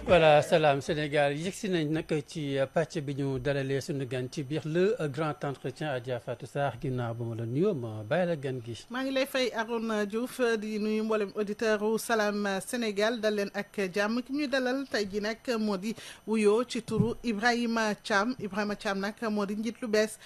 voilà Salam Sénégal yegsi nañ nag ci pàcc bi ñu dalalee suñu gan ci biir le grand entretien Adja Fatou Sarr ginnaaw ba ma la nuyoo ma bàyyi la gan gi. maa ngi lay fay Arouna Diouf di nuyu mboolem auditeur u Salam Sénégal dal leen ak jàmm ki ñuy dalal tey ji nag moo di wuyoo ci turu Ibrahima Thiam nag moo di njiit lu bees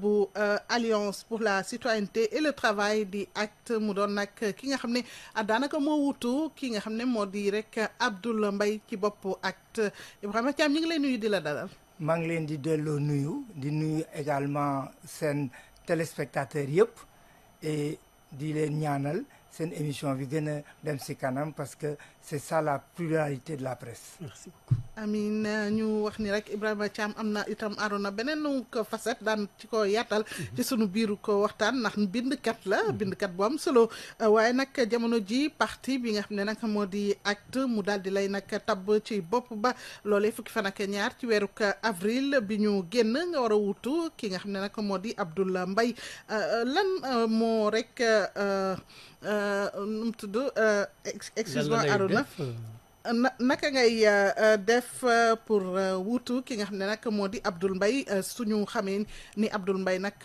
bu Alliance pour la citoyenneté et le travail di acte mu doon nag ki nga xam ne daanaka moo wutu ki nga xam ne moo di rek Abdoul Mbaye ci bopp acte Ibrahima Thiam ñu ngi lay nuyu di la dalal. maa ngi leen di delloo nuyu di nuyu également seen téléspectateurs yëpp et di leen ñaanal seen émission bi gën a dem si kanam parce que c'est ça la pluralité de la presse. Merci beaucoup. Amin ñu wax ni rek Ibrahima Thiam am na itam Arona beneen ko facette daan ci ko yaatal ci sunu biiru ko waxtaan ndax bindkat la bindkat bu am solo waaye nag jamono ji parti bi nga xam ne nag moo di acte mu daal di lay nag tabb ci bopp ba loolee fukki fan ak ñaar ci weeru avril bi ñu génn nga war a wutu ki nga xam ne nag moo di Abdoul Mbaye lan moo rek nu mu tudd excuse-moi Arona naka ngay def pour wuutu ki nga xam ne nag moo di Abdoul Mbaye suñu xamee ni Abdoul Mbaye nag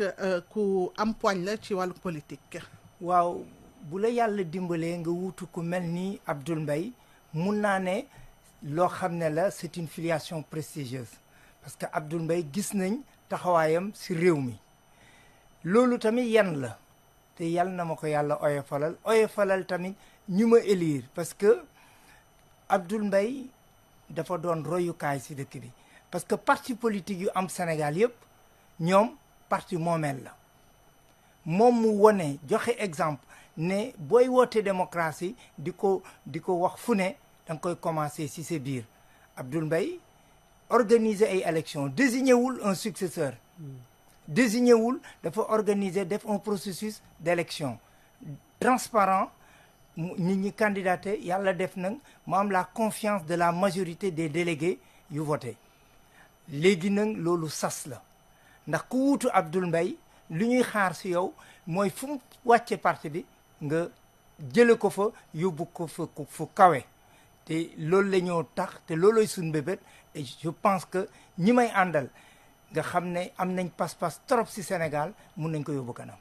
ku am poigne la ci wàllu politique. waaw bu la yàlla dimbalee nga wuutu ku mel ni Abdoul Mbaye mun naa ne loo xam ne la c'est une filiation prestigieuse parce que Abdoul Mbaye gis nañ taxawaayam si réew mi loolu tamit yan la te yàlla na ma ko yàlla oyofalal tamit ñu ma élire parce que Abdoul Mbaye dafa doon royukaay si dëkk bi parce que parti politique yu am Sénégal yëpp ñoom parti moomeel la moom mu wone joxe exemple ne booy woote démocratie di ko wax fu ne da nga koy commencer si sa biir Abdoul Mbaye organiser ay élections désigné wul un successeur désigné wul dafa organiser def un processus d'élection transparent nit ñi candidaté yàlla def nag mu am la confiance de la majorité des délégués yu voté léegi nag loolu sas la ndax ku wuutu Abdoul Mbaye li ñuy xaar si yow mooy fu mu wàcce parti bi nga jële ko fa yóbbu ko fa fu kawe te loolu la ñoo tax te looloy suñ bébét et je pense que ñi may àndal nga xam ne am nañ pas-pas trop si Sénégal mun nañ ko yóbbu kanam.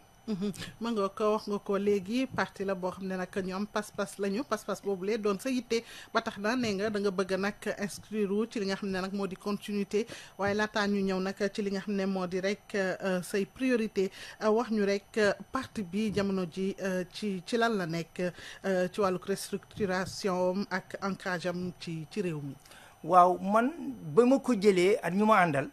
mën nga ko wax nga ko léegi parti la boo xam ne nag ñoom pas-pas lañu pas-pas boobu lee doon sa yitte ba tax na nee nga da nga bëgg nag inscrire ci li nga xam ne nag moo di continuité waaye laataa ñu ñëw nag ci li nga xam ne moo di rek say priorité wax ñu rek parti bi jamono ji ci lan la nekk ci wàllu restructuration ak ancrage am ci réew mi. waaw man ba ma ko jëlee ak ñu ma àndal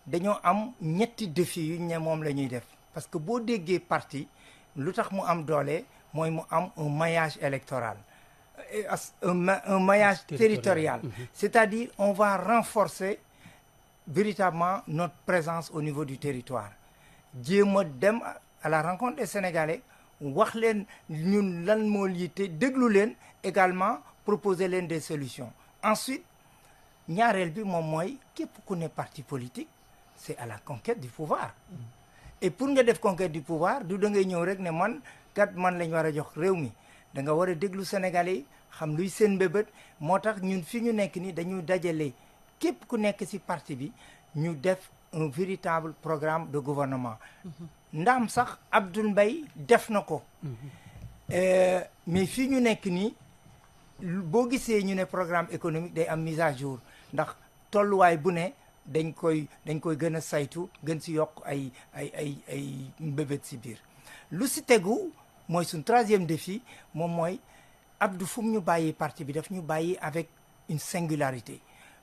dañoo am ñetti défi yu ne moom la ñuy def. parce que boo déggee parti lu tax mu am doole mooy mu am un maillage électoral un maillage territorial c'est-à-dire on va renforcer véritablement notre présence au niveau du territoire jéem a dem à la rencontre des Sénégalais wax leen ñun lan moo yitte déglu leen également proposer leen des solutions ensuite ñaareel bi moom mooy képp ku ne parti politique c'est à la conquête du pouvoir et pour nga def conquête du pouvoir du da ngay ñëw rek ne man lañ war a jox réew mi da nga war a déglu Sénégalais yi xam luy seen mbébét moo tax ñun fi ñu nekk ni dañuy dajale képp ku nekk ci parti bi ñu def un véritable programme de gouvernement ndaam sax Abdoul Mbaye def na ko mais fii ñu nekk nii boo gisee ñu ne programme économique day am mise à jour ndax tolluwaay bu ne dañ koy gën a saytu gën si yokk ay mbébét si biir lu si tegu mooy suñ troisième défi moom mooy Abdou fu mu ñu bàyyi parti bi daf ñu bàyyi avec une singularité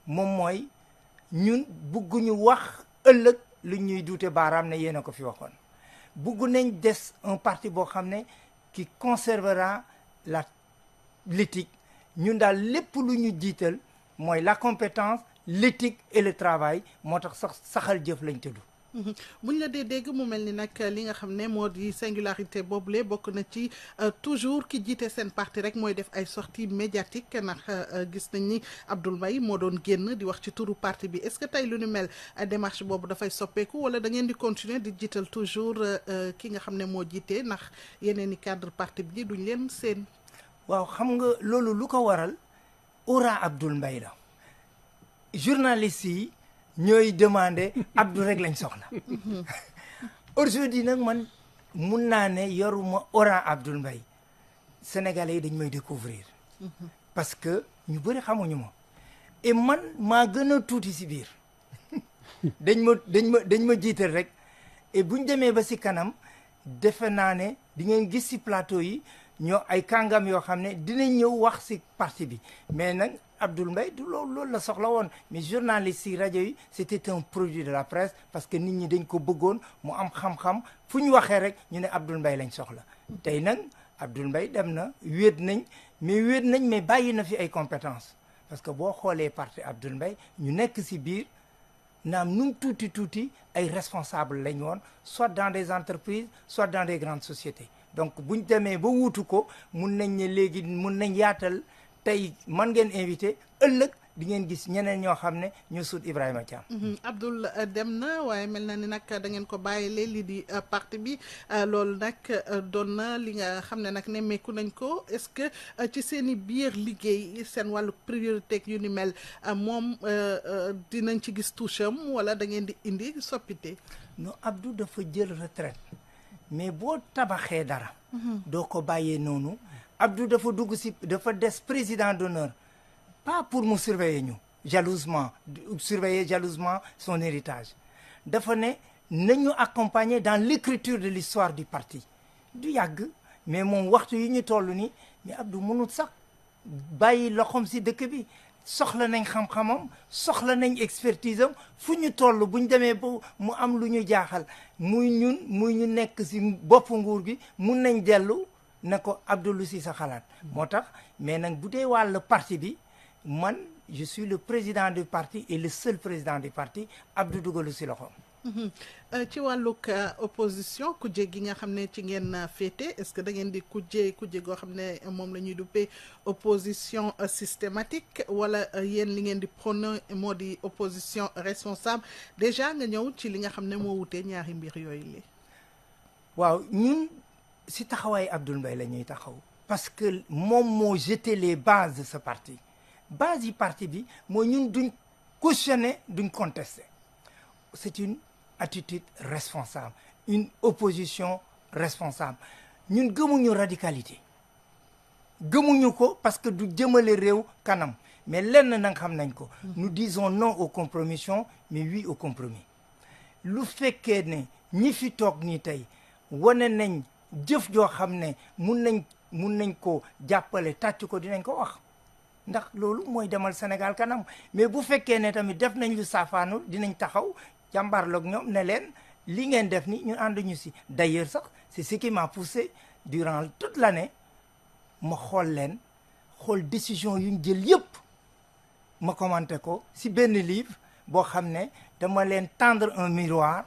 moom mooy ñun bugguñu wax ëllëg lu ñuy duute baaraam ne yéen a ko fi waxoon bugg nañ des un parti boo xam ne qui conservera l'éthique ñun daal lépp lu ñu jiital mooy la compétence l'éthique et le travail moo tax saxal jëf lañ tudd. buñ la dee dégg mu mel ni nag li nga xam ne moo di singularité boobule bokk na ci toujours ki jiite seen parti rek mooy def ay sorties médiatiques ndax gis nañ ni Abdoul Mbaye moo doon génn di wax ci turu parti bi est-ce que tey lu ni mel démarche boobu dafay soppeeku wala da ngeen di continuer di jiital toujours ki nga xam ne moo jiite ndax yeneen i cadre parti bi duñ leen seen. waaw xam nga loolu lu ko waral aura Abdoul Mbaye la journalistes yi ñooy demandé Abdou rek lañ soxla aujourd'hui nag man mun naa ne yoruma aura Abdoul Mbaye sénégalais yi dañ may découvrir parce que ñu bëri xamuñu ma et man maa gën a tuuti si biir dañ ma jiital rek et buñ demee ba si kanam defe naa ne di ngeen gis si plateau yi ñoo ay kàngam yoo xam ne dinañ ñëw wax si parti bi mais nag Abdoul Mbaye du loolu la soxla woon mais journaliste si rajo yi c'était un produit de la presse parce que nit ñi dañ ko bëggoon mu am xam-xam fu ñu waxee rek ñu ne Abdoul Mbaye lañ soxla tey nag Abdoul Mbaye dem na wéet nañ mais bàyyi na fi ay compétences parce que boo xoolee parti Abdoul Mbaye ñu nekk si biir naam nu tuuti ay responsables lañ woon soit dans des entreprises soit dans des grandes sociétés donc buñ demee ba wuutu ko mun nañ ne léegi mun nañ yaatal tey man ngeen invité ëllëg di ngeen gis ñeneen ñoo xam ne ñoo sut Ibrahima Thiam. Abdoul dem na waaye mel na ni nag da ngeen ko bàyyile lii di parti bi loolu nag doon na li nga xam ne nag nemmeeku nañ ko est-ce que ci seen i biir liggéey seen wàllu priorité yu ni mel moom dinañ ci gis touche am wala da ngeen di indi soppite. non Abdou dafa jël retraite mais boo tabaxee dara. doo ko bàyyee noonu. Abdou dafa dugg si dafa des président d'honneur pas pour mu surveiller ñu surveiller jalousement son héritage dafa ne nañu accompagner dans l'écriture de l'histoire du parti du yàgg mais moom waxtu yi ñu toll ni mais Abdou mënut sax bàyyi loxoom si dëkk bi soxla nañ xam-xamam soxla nañ expertise am fu ñu toll bu ñu demee ba mu am lu ñu jaaxal muy ñu nekk si bopp nguur gi mun nañ dellu ne ko Abdou lu si sa xalaat moo tax mais nag bu dee wàll parti bi man je suis le président du parti et le seul président du parti Abdou dugalu si loxoom. ci wàllug opposition kujje gi nga xam ne ci ngeen féete est-ce que da ngeen di kujje goo xam ne moom la ñuy duppee opposition systématique wala yéen li ngeen di prôné moo di opposition responsable déjà nga ñëw ci li nga xam ne moo wutee ñaari mbir yooyu li waaw ñun si taxawaay Abdoul Mbaye la ñuy taxaw parce que moom moo jeté les bases de ce parti base yi parti bi mooy ñun duñ cautionner duñ contester c'est une attitude responsable une opposition responsable ñun gëmuñu radicalité gëmuñu ko parce que du jëmale réew kanam mais lenn na nga xam nañ ko nous disons non aux compromissions mais oui aux compromis lu fekkee ne ñi fi toog nii tey wane nañ jëf joo xam ne mun nañ ko jàppale tàcc ko dinañ ko wax ndax loolu mooy demal Sénégal kanam mais bu fekkee ne tamit def nañ lu saafaanu dinañ taxaw jàmbaarloog ñoom ne leen li ngeen def ni ñu ànd ñu si d'ailleurs sax c'est ce qui m'a poussé durant toute l'année ma xool décision yu ñu jël yëpp ma commenté ko si benn livre boo xam ne dama leen tendre un miroir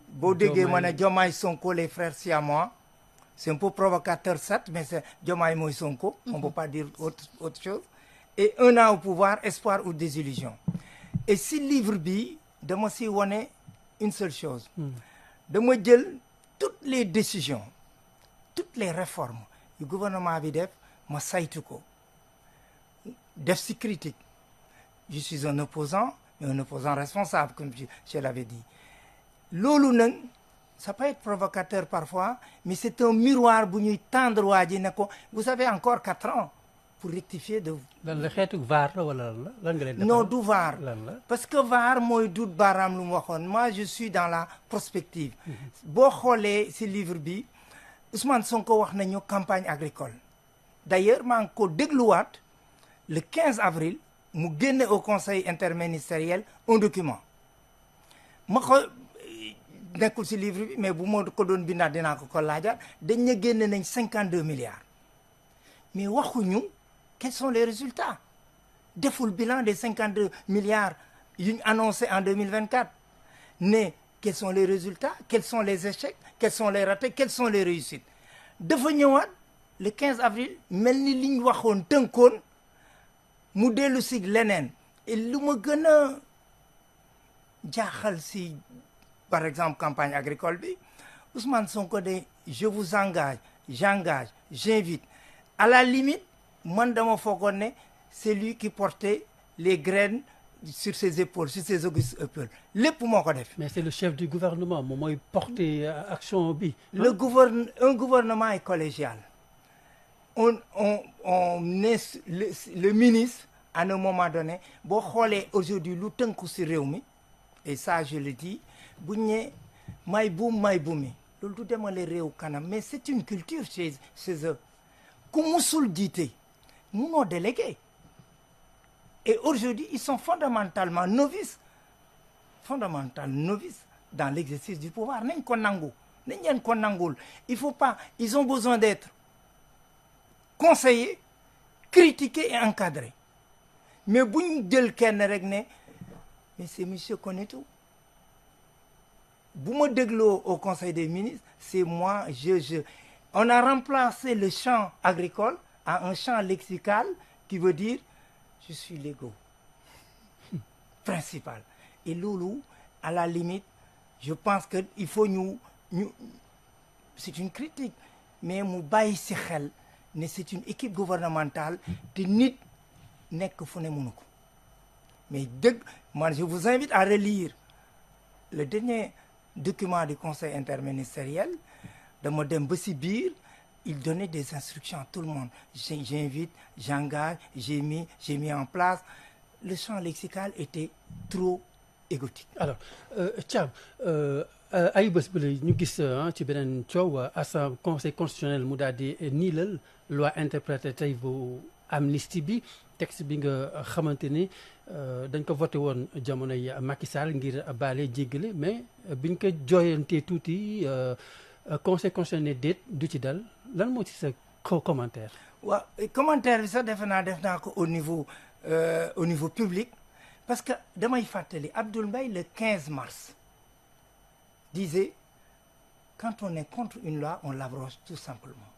boo déggee ma ne Diomaye Sonko les frères siamois c'est un peu provocateur certes mais c'est Diomaye mooy Sonko on peut pas dire autre chose et un an au pouvoir espoir ou désillusion et si livre bi dama si wone une seule chose dama jël toutes les décisions toutes les réformes yu gouvernement bi def ma saytu ko def si critique je suis un opposant mais un opposant responsable comme je l'avais dit loolu nag ça peut être provocateur parfois mais c'est un miroir bu ñuy tendre waa ji ne ko vous avez encore 4 ans pour rectifier de. lan la xeetu VAR la wala lan nga leen. non du VAR lan la parce que VAR mooy duut baaraam lu mu waxoon moi je suis dans la prospective. boo xoolee ci livre bi Ousmane Sonko wax nañu campagne agricole d'ailleurs maa ngi ko dégluwaat le 15 avril mu génne au conseil interministériel un document ma ko nekkul ci livre bi mais bu ma ko doon bindaat dinaa ko laajaat dañ ne génne nañ 52 milliards mais waxuñu quels sont les résultats deful bilan des 52 milliards yu ñu annoncé en 2024 ne quels sont les résultats quels sont les échecs quels sont les ratés quelles sont les réussites dafa ñëwaat le 15 avril mel ni li ñu waxoon tënkoon mu dellu si leneen et lu ma gën a jaaxal si par exemple campagne agricole bi Ousmane Sonko de je vous engage j'engage, j'invite. À la limite, man dama foogoon ne c'est lui qui portait les graines sur ses épaules, sur ses augustes épaules. Lépp moo ko def. mais c'est le chef du gouvernement moom mooy porter action bi. Un gouvernement est collégial. On est le ministre à un moment donné boo xoolee aujourd'hui lu tënku ci réew mi et ça je le dis bu ñu nee may buumi loolu du demale réew kanam mais c'est une culture chez eux ku musul jiite munoo délégué et aujourd'hui ils sont fondamentalement novices dans l'exercice du pouvoir nañ ko nangu nañ leen ko nangul il faut pas ils ont besoin d'être conseillés critiqués et encadrés mais bu ñu jël kenn rek ne mais c'est monsieur Konetou bu ma dégloo au conseil des ministres c'est moi on a remplacé le champ agricole à un champ lexical qui veut dire je suis l'ego principal et loolu à la limite je pense que il faut ñu c'est une critique mais mu bàyyi ci xel ne c'est une équipe gouvernementale te nit nekk fu ne mënu ko mais dëgg man je vous invite à relire le dernier document du conseil interministériel dama dem ba ci biir il donnait des instructions à tout le monde j'invite j'engage j'ai mis en place le champ lexical était trop égotique. alors Thiam ay bés bi la ñu gis ci beneen coow conseil constitutionnel mu daal di niilal loi interprétée tey bu amnistie bi texte bi nga xamante ni dañ ko voté woon jamonoy Macky Sall ngir baale jéggale mais biñ ko jooyantee tuuti conseil constitutionnel déet du ci dal lan moo ci sa commentaire. waaw commentaire bi sax def naa ko au niveau public parce que damay fàttali Abdoul Mbaye le 15 mars disait quand on est contre une loi on l'abroge tout simplement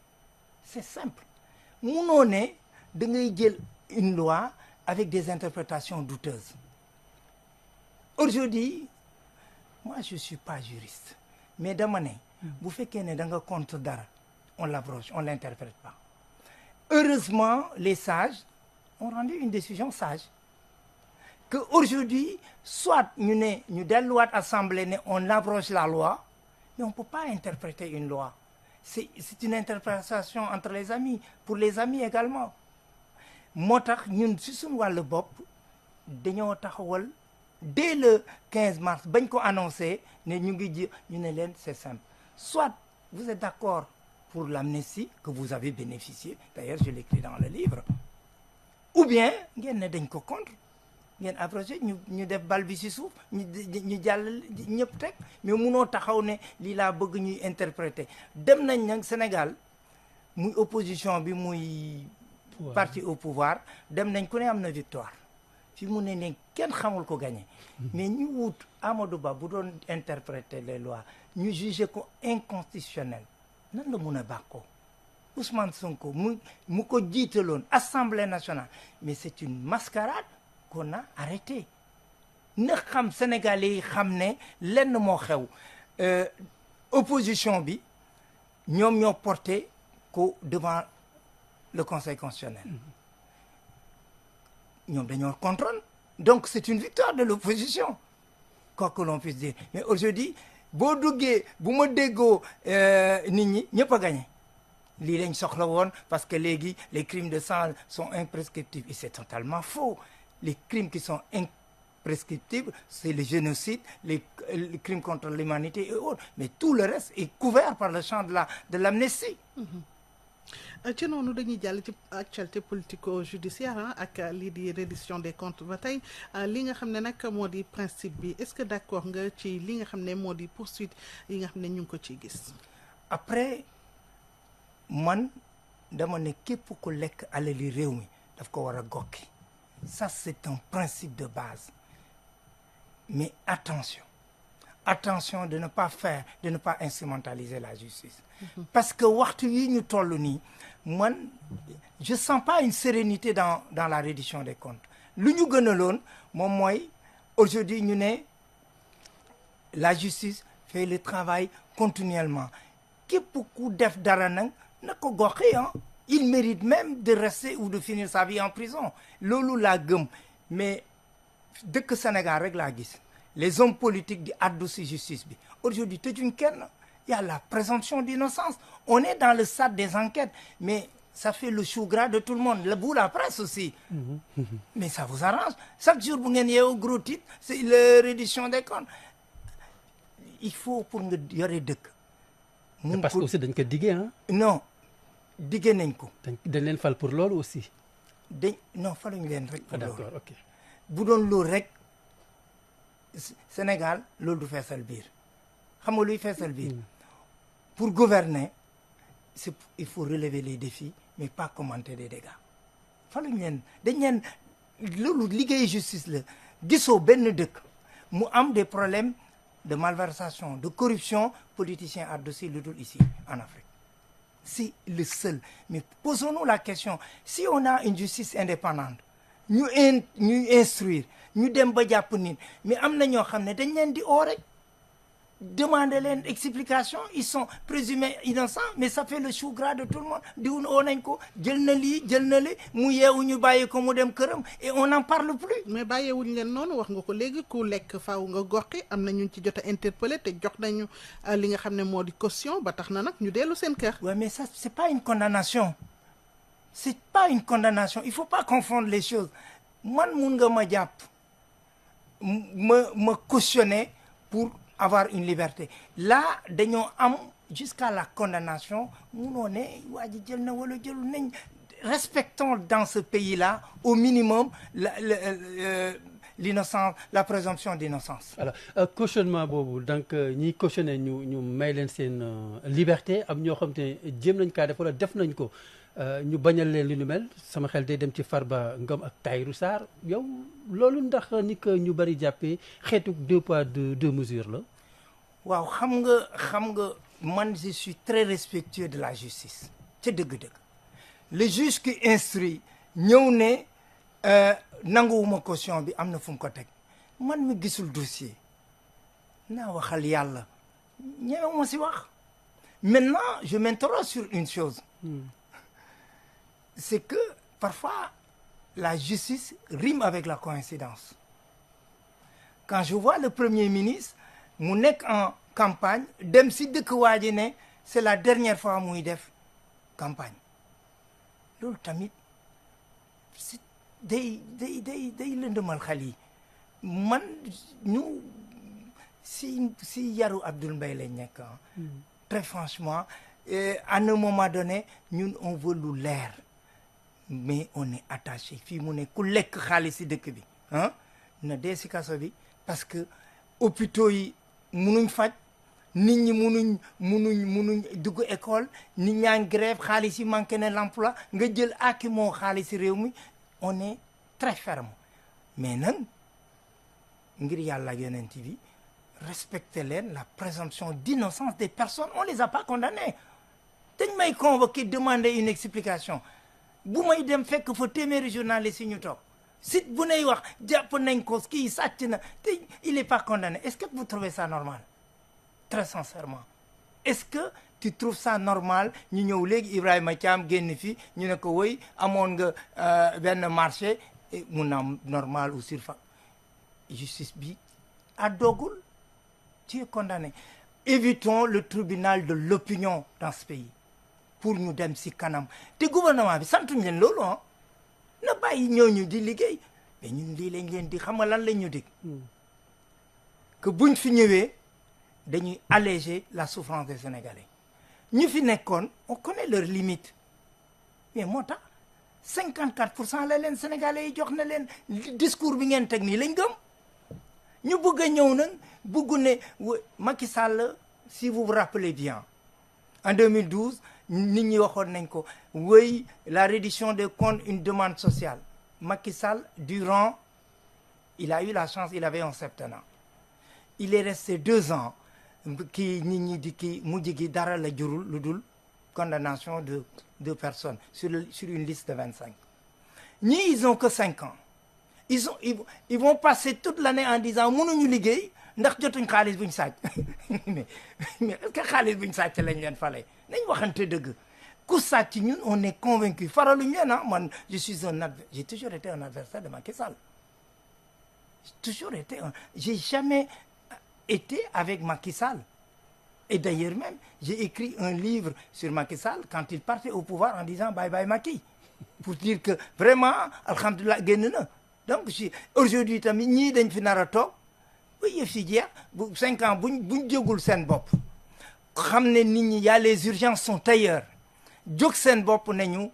c'est simple munoo ne da ngay jël une loi avec des interprétations douteuses aujourd'hui moi je suis pas juriste mais dama ne bu fekkee ne da nga contre dara on l'abroge on l'interprète pas heureusement les sages ont rendu une décision sage que aujourd'hui soit ñu delluwaat assemblée ne on abroge la loi mais on peut pas interpréter une loi c'est une interprétation entre les amis pour les amis également moo tax ñun ci suñu wàllu bopp dañoo taxawal dès le 15 mars bañ ko annoncé ne ñu ne leen c'est simple soit vous êtes d'accord pour l'amnistie que vous avez bénéficié d'ailleurs je l'écris dans le livre ou bien ngeen ne dañ ko contre ngeen abrogé ñu def bal bi ci suuf ñu jàll ñëpp teg mais munoo taxaw ne lii laa bëgg ñuy interpréter dem nañ nag Sénégal muy opposition bi muy parti au pouvoir dem nañ ku ne am na victoire fi mu ne kenn xamul ko gagné mais ñu wut Amadou Ba bu doon interpréter les lois ñu jugé ko inconstitutionnel nan la mun a bàkkoo Ousmane Sonko mu ko jiitaloon Assemblée nationale mais c'est une mascarade qu'on a arrêté na xam Sénégalais yi xam ne lenn moo xew opposition bi ñoom ñoo porté ko devant le conseil constitutionnel ñoom dañoo contrôle donc c'est une victoire de l'opposition quoi que l'on puisse dire mais aujourd'hui boo duggee bu ma déggoo nit ñi ñëpp a gagné lii lañ soxla woon parce que léegi les crimes de sang sont imprescriptibles et c'est totalement faux les crimes qui sont imprescriptibles c'est le génocide les crimes contre l'humanité et autres mais tout le reste est couvert par le champ de l'amnistie. ci noonu dañuy jàll ci actualité politico-judiciaire ak lii di reddition des comptes ba tey li nga xam ne nag moo di principe bi est-ce que d'accord nga ci li nga xam ne moo di poursuite yi nga xam ne ñu ngi ko ciy gis. après man dama ne képp ku lekk alali réew mi daf ko war a gokki ça c'est un principe de base mais attention de ne pas instrumentaliser la justice parce que waxtu yi ñu toll nii man je sens pas une sérénité dans la reddition des comptes lu ñu gënaloon moom mooy aujourd'hui ñu ne la justice fait le travail continuellement képp ku def dara nag na ko goxi hein. Il mérite même de rester ou de finir sa vie en prison loolu laa gëm mais dëkk Sénégal rek laa gis les hommes politiques di addu si justice bi aujourd'hui tëjuñ kenn il y a la présomption d'innocence on est dans le stade des enquêtes mais ça fait le chou gras de tout le monde vous la presse aussi mais ça vous arrange chaque jour bu ngeen yeewu gros titre c'est la reddition des comptes il faut pour nga yore dëkk parce que aussi dañ ko diggee ah non diggee nañ ko dañ leen fal pour loolu aussi non faluñu leen rek pour loolu d'accord ok bu doon loolu rek Sénégal loolu du feesal biir xam nga luy feesal biir pour gouverner il faut relever les défis mais pas commenter des dégâts faluñu leen dañ leen loolu liggéey justice la gisoo benn dëkk mu am des problèmes de malversation de corruption politicien addu si lu dul ici en Afrique c'est le seul mais posons-nous la question si on a une justice indépendante ñu instruire ñu dem ba jàpp nit mais am na ñoo xam ne dañ leen di oo rek demander leen explication ils sont présumés innocents mais ça fait le chou gras de tout le monde diwun oo nañ ko jël na lii jël na li mu yeewu ñu bàyyi ko mu dem këram et on n'en parle plus mais bàyyeewuñ leen noonu wax nga ko léegi ku lekk faaw nga goxi am na ñu ci jot a interpellé te jox nañu li nga xam ne moo di caution ba tax na nag ñu dellu seen kër. ouais mais ça c'est pas une condamnation c'est pas une condamnation il faut pas confondre les choses man mun nga ma jàpp ma cautionner pour avoir une liberté là dañoo am jusqu'à la condamnation munoo ne waa ji jël na wala jëlu nañ respectons dans ce pays-là au minimum l'innocence la présomption d'innocence. alors cautionnement boobu donc ñiy cautionné ñu may leen seen liberté am ñoo xam te jéem nañ kaa def wala def nañ ko ñu bañal leen li nu mel sama xel day dem ci Farba Ngom ak Tahirou Sarr yow loolu ndax ni ko ñu bari jàppee xeetu 2 poids 2 mesures la. waaw xam nga man je suis très respectueux de la justice ca dëgg-dëgg le juge qui instruit ñëw ne nanguwuma caution bi am na fu mu ko teg man mi gisul dossier naa waxal yàlla ñëwuma si wax maintenant je m'interroge sur une chose c'est que parfois la justice rime avec la coïncidence quand je vois le premier ministre mu nekk en campagne dem si dëkk waa ji ne c'est la dernière fois muy def campagne loolu tamit si day lëndëmal xel yi man ñu si yaru Abdoul Mbaye lañ nekk très franchement à un moment donné ñun on veut lu leer mais on est attaché fii mu ne ku lekk xaalis si dëkk bi na dee si kaso bi parce que hôpitaux yi munuñ faj nit ñi munuñ dugg école nit ñaa ngi grève xaalis yi manqué na l'emploi nga jël aki moo xaalis si réew mi on est très ferme mais nag ngir yàlla ak yonent bi respecter leen la présomption d'innocence des personnes on les a pas condamnés dañ may convoquer demander une explication bu may dem fekk fa téeméeri journaliste yi ñu toog site bu nay wax jàpp nañ ko kii sàcc na te il est pas condamné est-ce que vous trouvez ça normal très sincèrement est-ce que tu trouves ça normal ñu ñëw léegi Ibrahima Thiam génn fi ñu ne ko woy amoon nga benn marché mun am normal ou surfa justice bi a doogul tu es condamné évitons le tribunal de l'opinion dans ce pays pour ñu dem si kanam te gouvernement bi santuñ leen loolu na bàyyi ñooñu di liggéey mais ñun lii lañ leen di xam nga lan lañ ñu dig que buñ fi ñëwee dañuy alléger la souffrance des Sénégalais ñu fi nekkoon on connaît leurs limites mais moo tax 54% la leen Sénégalais yi jox na leen discours bi ngeen teg nii lañ gëm ñu bëgg a ñëw nag bëgg ne Macky Sall si vous vous rappelez bien en 2012 nit ñi waxoon nañ ko oui la reddition des comptes une demande sociale Macky Sall durant il a eu la chance il avait un septennat il est resté 2 ans kii nit ñi di kii mujj gi dara la jurul lu dul condamnation de 2 personnes sur une liste de 25 ñii ils ont que 5 ans ils vont passer toute l'année en disant mënuñu liggéey ndax jotuñ xaalis buñ sàcc mais est-ce que xaalis buñ sàcc lañ leen fale nañ waxante dëgg ku sàcc ñun on est convaincu faraluñu leen ah man j'ai toujours été un adversaire de Macky Sall. J'ai jamais été avec Macky Sall. Et d'ailleurs même, j'ai écrit un livre sur Macky Sall quand il partait au pouvoir en disant bye bye Macky. Pour dire que vraiment, alhamdoulilah, génn na. Donc aujourd'hui tamit ñii dañ fi nar a toog ba yëf si jeex bu 5 ans buñ jógul seen bopp xam ne nit ñi y a les urgences sont ailleurs jóg seen bopp nañu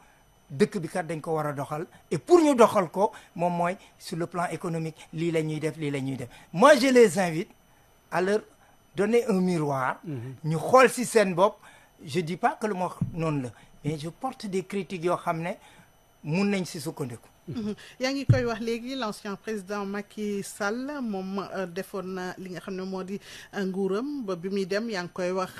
dëkk bi kat dañ ko war a doxal et pour ñu doxal ko moom mooy sur le plan économique lii la ñuy def lii la ñuy def moi je les invite à leur donner un miroir ñu xool si seen bopp je dis pas que lu ma wax noonu la mais je porte des critiques yoo xam ne mun nañ si sukkandiku. yaa ngi koy wax léegi l'ancien président Macky Sall moom defoon na li nga xam ne moo di nguuram ba bi muy dem yaa ngi koy wax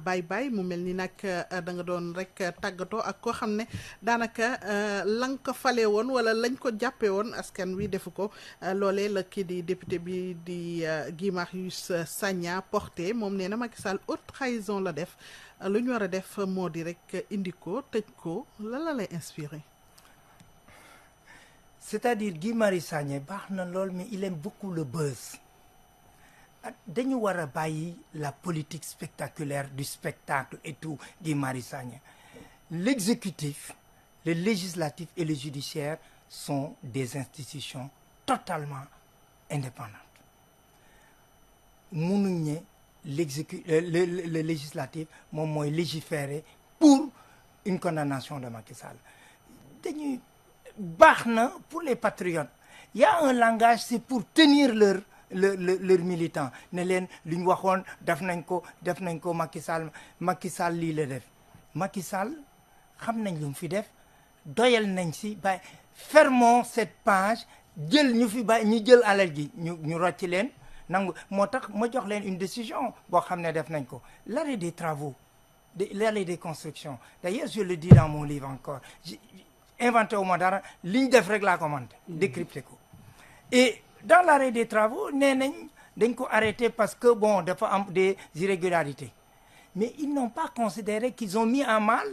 bye bye mu mel ni nag da nga doon rek tàggatoo ak koo xam ne daanaka lañ ko fale woon wala lañ ko jàppee woon askan wi defu ko loolee la kii di député bi di Guy Marius Sagna porté moom nee na Macky Sall haute trahison la def lu ñu war a def moo di rek indi ko tëj ko la lay inspiré. C'est-à-dire Guy Marius Sagna baax na lool mais il aime beaucoup le buzz dañu war a bàyyi la politique spectaculaire du spectacle et tout Guy Marius Sagna l'exécutif le législatif et le judiciaire sont des institutions totalement indépendantes mënuñ ne le législatif moom mooy légiférer pour une condamnation de Macky Sall dañuy baax na pour les patriotes il y a un langage c'est pour tenir leur militant ne leen lu ñu waxoon def nañ ko Macky Sall lii la def Macky Sall xam nañ lu mu fi def doyal nañ si bàyyi fermons cette page jël ñu fi bàyyi ñu jël alal gi ñu rocc leen nangu moo tax ma jox leen une décision boo xam ne def nañ ko l'arrêt des travaux l'arrêt des constructions d'ailleurs je le dis dans mon livre encore inventé wu ma dara li ñu def rek laa commandé décrypté ko et dans l'arrêt des travaux nee nañ dañ ko arrêté parce que bon dafa am des irrégularités mais ils n'ont pas considéré qu'ils ont mis en mal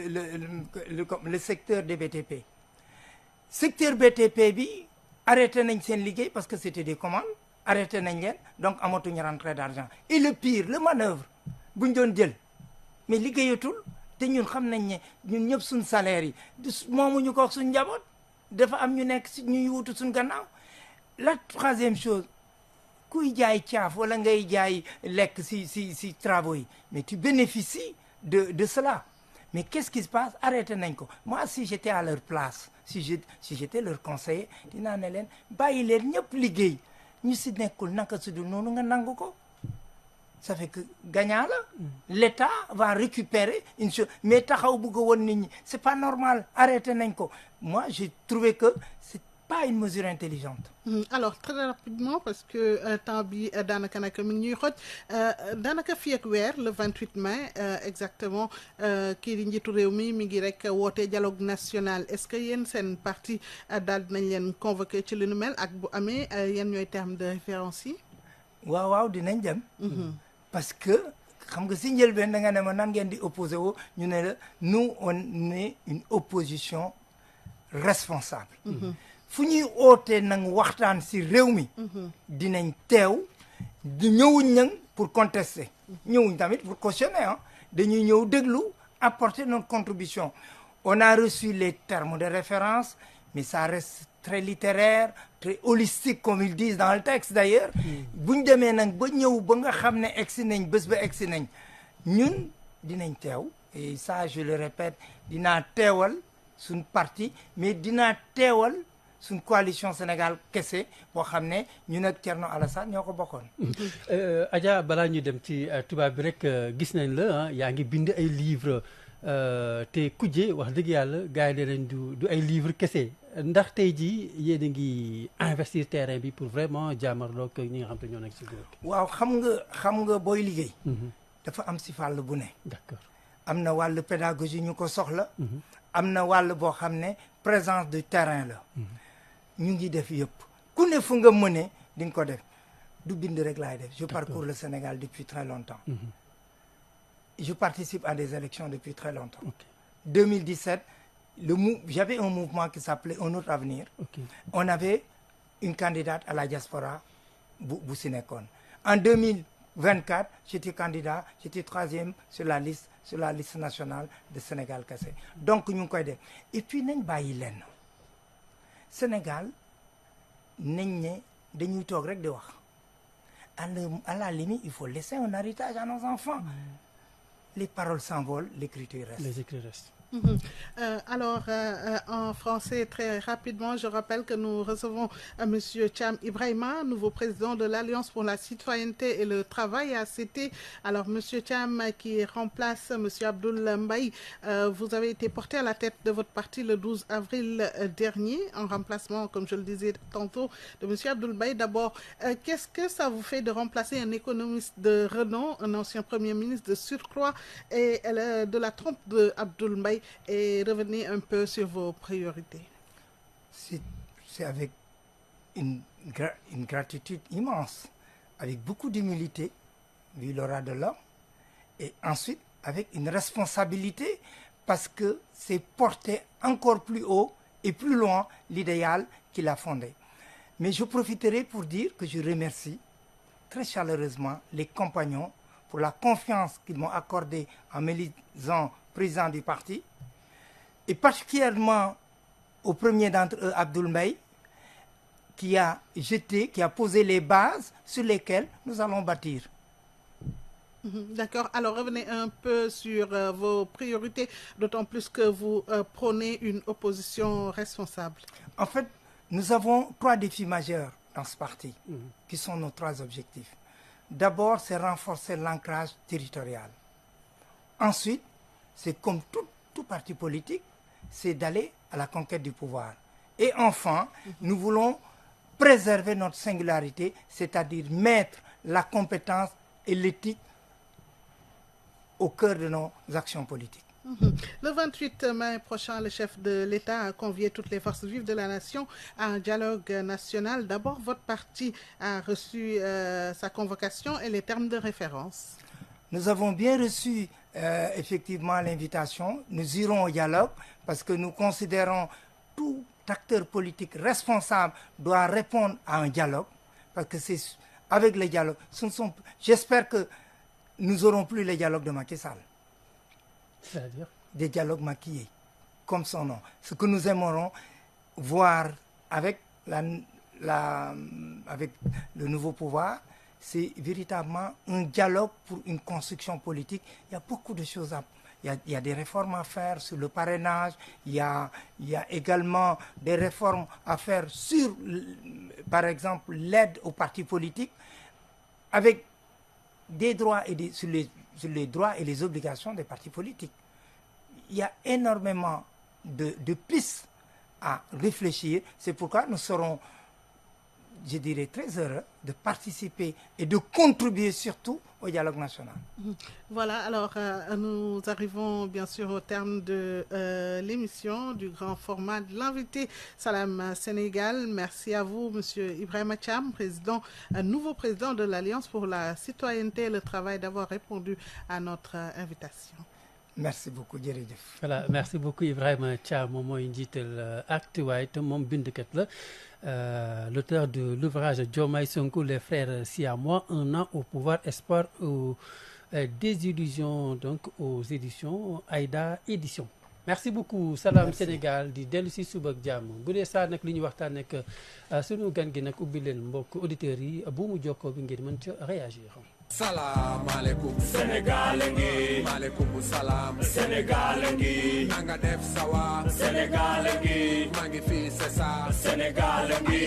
le secteur des BTP secteur BTP bi arrêté nañ seen liggéey parce que c'était des commandes arrêté nañ leen donc amatuñu rentrée d'argent et le pire le manœuvre bu ñu doon jël mais liggéeyatul te ñun xam nañ ne ñun ñëpp suñ salaire yi moomuñu ko suñ njaboot dafa am ñu nekk si ñuy wutu suñ gannaaw la troisième chose kuy jaay caaf wala ngay jaay lekk si travaux yi mais tu bénéficies de cela mais qu'est-ce qui se passe arrêté nañ ko moi si j'étais à leur place si j'étais leur conseiller dinaa ne leen bàyyi leen ñëpp liggéey ñu si nekkul naka su dul noonu nga nangu ko ça fait que gagnant la l'État va récupérer une chose mais taxaw bëgg a woon nit ñi c'est pas normal arrêté nañ ko moi j'ai trouvé que c'est pas une mesure intelligente. Alors très rapidement parce que temps bi daanaka nag mi ngi ñuy xoj daanaka fii ak weer le 28 mai exactement kii di njiitu réew mi ngi rek woote dialogue national est-ce que yéen seen parti daal dinañ leen convoqué ci li nu mel ak bu amee yéen ñooy terme de référence yi. waaw dinañ dem. parce que xam nga si njëlbeen da nga ne ma nan ngeen di opposé woo ñu ne la nous on est une opposition responsable. fu ñuy ootee nag waxtaan si réew mi. dinañ teew di ñëwuñ nag pour contester. ñëwuñ tamit pour cautionner ah dañuy ñëw déglu apporter notre contribution. On a reçu les termes de référence mais ça reste très littéraire très holistique comme ils disent dans le texte d'ailleurs. bu ñu demee nag ba ñëw ba nga xam ne egsi nañ bés ba egsi nañ ñun dinañ teew et ça je le répète dinaa teewal suñ parti mais dinaa teewal suñ coalition Sénégal kese boo xam ne ñun ak Thierno Alassane ñoo ko bokkoon. Adja balaa ñuy dem ci tubaab bi rek gis nañ la yaa ngi bind ay livres te kujje wax dëgg yàlla gars yi nañ du ay livres kese ndax tey jii yéen a ngi investir terrain bi pour vraiment jaamarloo ak ñi nga xam te ñoo nekk si góor gi. waaw xam nga booy liggéey. dafa am si fàll bu ne. D'accord. am na wàllu pédagogie ñu ko soxla. am na wàll boo xam ne présence de terrain la. ñu ngi def yëpp ku ne fu nga mëne di nga ko def du bind rek laay def je parcours le Sénégal depuis très longtemps. je participe à des élections depuis très longtemps. Ok. 2017, j'avais un mouvement qui s'appelait Un autre avenir. Ok. On avait une candidate à la diaspora, Bousinekon. En 2024, j'étais candidat, j'étais 3e sur la liste nationale de Sénégal Kassé. Donc, nous avons. Et puis, nous avons Sénégal, nous avons à la limite, il faut laisser un héritage à nos enfants. Les paroles s'envolent, l'écriture reste. Les écrits restent. Alors, en français, très rapidement, je rappelle que nous recevons M. Thiam Ibrahima, nouveau président de l'Alliance pour la citoyenneté et le travail ACT. Alors, M. Thiam qui remplace M. Abdoul Mbaye, vous avez été porté à la tête de votre parti le 12 avril dernier, en remplacement, comme je le disais tantôt, de M. Abdoul Mbaye. D'abord, qu'est-ce que ça vous fait de remplacer un économiste de renom, un ancien Premier ministre de surcroît, et de la trompe de Abdoul Mbaye, et revenez un peu sur vos priorités. C'est avec une gratitude immense, avec beaucoup d'humilité, vu l'aura de l'homme, et ensuite avec une responsabilité, parce que c'est porter encore plus haut et plus loin l'idéal qu'il a fondé. Mais je profiterai pour dire que je remercie très chaleureusement les compagnons pour la confiance qu'ils m'ont accordée en m'élisant président du parti, et particulièrement au premier d'entre eux, Abdoul Mbaye, qui a posé les bases sur lesquelles nous allons bâtir. D'accord. Alors, revenez un peu sur vos priorités, d'autant plus que vous prônez une opposition responsable. En fait, nous avons 3 défis majeurs dans ce parti, qui sont nos 3 objectifs. D'abord, c'est renforcer l'ancrage territorial. Ensuite, c'est comme tout parti politique, c'est d'aller à la conquête du pouvoir. Et enfin, nous voulons préserver notre singularité, c'est-à-dire mettre la compétence et l'éthique au cœur de nos actions politiques. Le 28 mai prochain, le chef de l'État a convié toutes les forces vives de la nation à un dialogue national. D'abord, votre parti a reçu sa convocation et les termes de référence. Nous avons bien reçu effectivement l'invitation. Nous irons au dialogue parce que nous considérons tout acteur politique responsable doit répondre à un dialogue. Parce que c'est avec le dialogue. J'espère que nous n'aurons plus les dialogues de Macky Sall. C'est-à-dire des dialogues maquillés, comme son nom. Ce que nous aimerons voir avec avec le nouveau pouvoir, c'est véritablement un dialogue pour une construction politique. Il y a beaucoup de choses il y a des réformes à faire sur le parrainage, il y a également des réformes à faire sur, par exemple, l'aide aux partis politiques, avec des droits et sur les droits et les obligations des partis politiques. Il y a énormément de pistes à réfléchir. C'est pourquoi nous serons, je dirais, très heureux de participer et de contribuer surtout au dialogue national. Voilà, alors nous arrivons bien sûr au terme de l'émission du grand format de l'invité Salam Sénégal. Merci à vous, Monsieur Ibrahima Thiam, nouveau président de l'Alliance pour la citoyenneté et le travail, d'avoir répondu à notre invitation. Merci beaucoup, jërëjëf. Voilà, merci beaucoup Ibrahima Thiam, moom mooy njiital ACT waaye itam moom bindkat la, l'auteur de l'ouvrage Diomaye Sonko, les frères siamois, un an au pouvoir, espoir ou désillusion, donc aux éditions Aïda Édition. Merci beaucoup. Salam Sénégal di dellu si suba ak jàmm. Bu dee saa nag li ñu waxtaan nag sunu gan gi nag ubbi leen mbokk auditeurs yi bu mu jokkoo bi ngeen mën ca réagir. Salam alaikum Sénégal ngi maaleykum salaam Sénégal ngi nanga def sawa Sénégal ngi maa ngi fii c'est ça Sénégal ngi